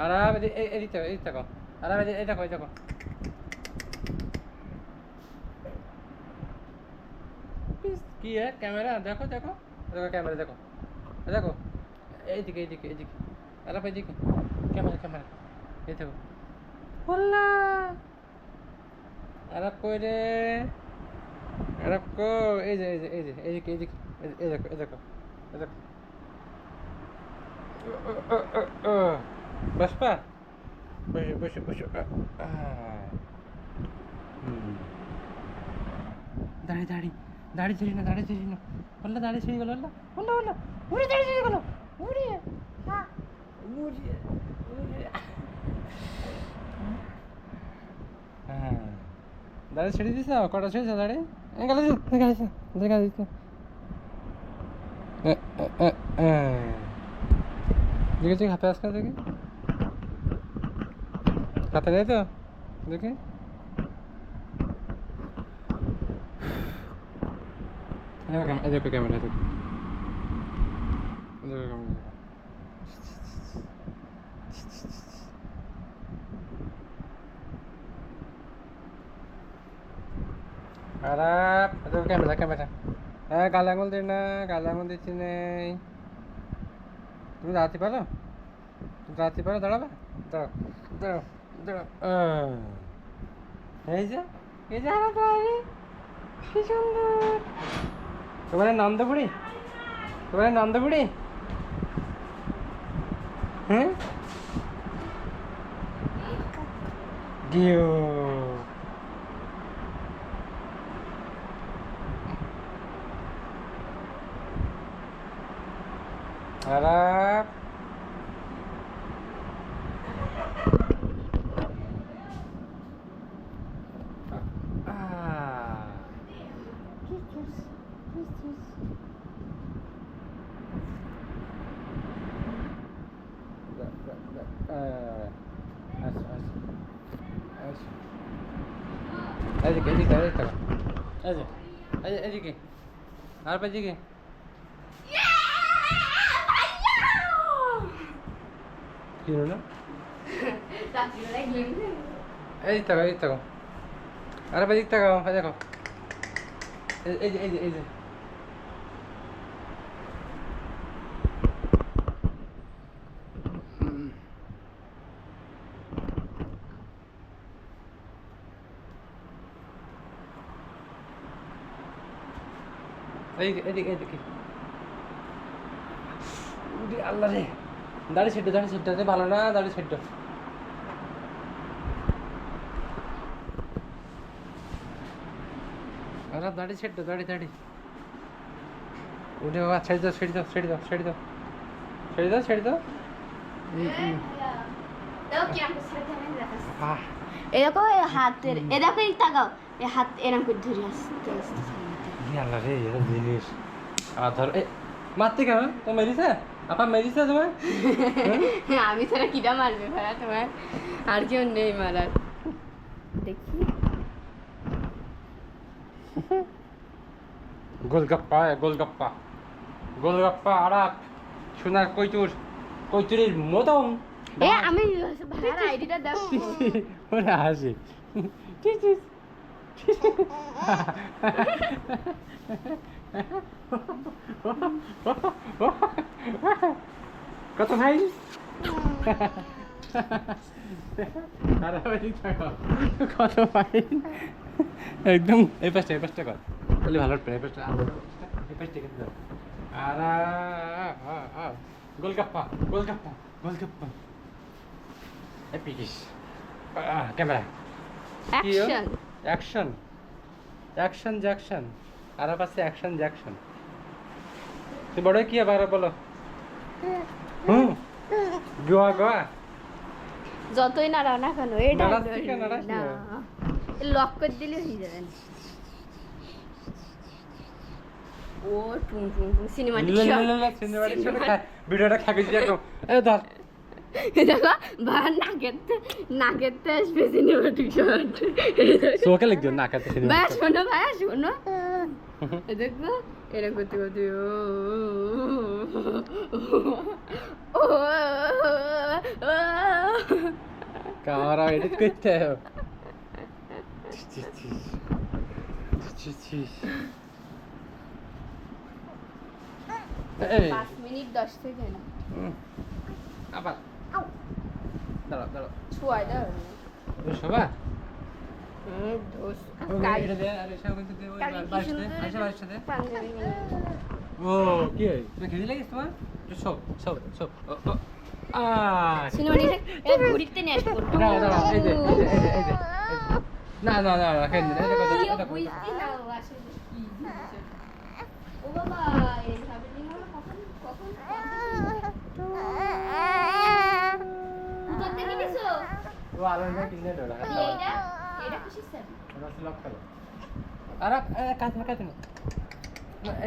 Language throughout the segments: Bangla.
আরাম এদিক থাকো, এদিক থাকো। আরাম এই দেখো, এই দেখো। কি ক্যামেরা দেখো, দেখো দেখো, ক্যামেরা দেখো, দেখো এইদিকে, এইদিকে, এইদিকে। আরাম এইদিকে, ক্যামেরা, ক্যামেরা, এই দেখো। বললা আরাম কই রে? আরাম কো? এই যে, এই যে, এই যে, এইদিকে, এইদিকে, এই দেখো, এই দেখো, এই দেখো। বসপা, বসো, বসো, বসো। দাঁড়িয়ে, দাঁড়িয়ে, দাঁড়িয়ে ছিড়ি না, দাঁড়িয়ে ছিড়ি না। বললা দাঁড়িয়ে ছিড়ি গেল, বললা, বললা, বললা। উড়ে দাঁড়িয়ে ছিড়ি গেল, উড়ে, উড়ে, উড়ে। হ্যাঁ, দাঁড়িয়ে ছেড়ে দিস না, কটা ছেড়েছে দাঁড়িয়ে? গেলে গেছে, গেলে দিস না। দেখেছি হাতে আসকা দেখি, হাতে নেই তো দেখি। এই দেখো ক্যামেরা, দেখো, দেখো ক্যামেরা। খারাপ, দেখো ক্যামেরা, ক্যামেরা। হ্যাঁ, গালে আঙুল দিই না, গালে আঙুল দিচ্ছি নেই। তুমি দাঁড়াতে পারো? তুমি দাঁড়াতে পারো? দাঁড়াবে? দাঁড়াও, দাঁড়াও, দাঁড়াও। এই যে, এই যে আরো দাঁড়ি, কি সুন্দর। তোমার নন্দপুরি, তোমার নন্দপুরি। হ্যাঁ, ডিও। খারাপ। এদিকে, এদিকে, এদিকে থাকো। এই যে, এই যে, এদিকে, আর এদিকে। কি হলো? এই থাকো, এই থাকো। আর এদিক থাকো, এই দেখো। এই যে, এই যে, এই যে। এদিকে, এদিকে, এদিকে। উরে আল্লাহ রে, দাড়ি ছেড়ে, দাড়ি ছেড়ে ভালো না, দাড়ি ছেড়ে। আরে দাড়ি ছেড়ে, দাড়ি, দাড়ি। উঠে বাবা, ছেড়ে দাও, ছেড়ে দাও, ছেড়ে দাও, ছেড়ে দাও, ছেড়ে দাও, ছেড়ে দাও। এরকম হাতের এরকম তাকাও, এই হাত এরকম করে ধরে আস্তে আস্তে আল্লাহ রে, এটা জিনিস। ধর, মারতে কেন? তো মেরিছে? আপা মেরিছে তোমার? আমি ছাড়া কিরা মারবে ভাইয়া তোমার? আর কেউ নেই মারার। দেখি গোলগাপ্পা, গোলগাপ্পা, গোলগাপ্পা। আরাপ সোনার কৈতুর, কৈতুরের মতন। এ আমি ভাইয়ার আইডিটা দাও। ওরে হাসি। কত ভাই? কত ভাই? একদম এই পাশটা কর, তাহলে ভালো এই পাশটা, এই পাশটা কিন্তু দাও। আর গোলগাপ্পা, গোলগাপ্পা, গোলগাপ্পা। এই পিকিস camera. Action action, action jackson. আর পাশে অ্যাকশন জ্যাকশন। তুই বড় কি আবার বলো? হুম, গোয়া গোয়া। যতই নাড়াও না কেন এটা নাড়াস না, লক করে দিলে হয়ে যাবে। ও টুং টুং টুং সিনেমাটিক শট, সিনেমাটিক শট। ভিডিওটা খাবি যে একদম এই ধর। দেখো ভাই নাকেতে আসবে সিনেমাটিক শট। সোকে লিখ দিও না কাতে সিনেমা। ভাই শোনো, ভাই শোনো, দেখো এরকম করতে করতে ও ক্যামেরা এডিট করতে হবে। এই 5 মিনিট 10 সেকেন্ড আবার দাঁড়াও দাঁড়াও ছুয়াই দাও শোভা দোষ এটা দে আর এসব কিন্তু দে ওই বাড়িতে দে আইসা বাড়িতে দে পাঞ্জাবি ও কি হয় তুমি খেতে লাগিস তোমার সব সব সব সিনেমা নিয়ে এ ঘুরিতে নিয়ে আসবো দাঁড়াও দাঁড়াও এই যে এই যে এই যে এই যে না না না রাখেন না এটা কথা কি এটা বুঝতে না আসলে কি ও বাবা এই ভাবে নিয়ে হলো কখন কখন কোথা থেকে নিছো ও আলাদা কিনে দাও এটা কিসের স্যার ওটা লক করো আরে কাটনা কাটনা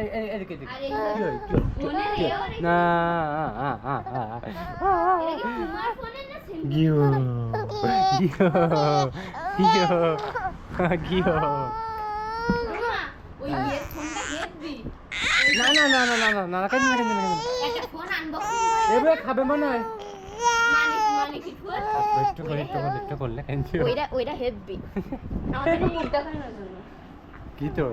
এই এই এদিকে এদিকে আরে কি হয় কি ফোনে রে ওরে না এটা কি তোমার ফোনে না সেম গিও গিও গিও গিও মা ওই এর ফোনটা হেভি না না না না না না না কেন না কেন না একটা ফোন আনবক্সিং এবারে খাবে মনে হয় মানে কি ফোন একটু করলে কেন ওইটা হেভি আমাদের মুখ দেখানোর জন্য কি তো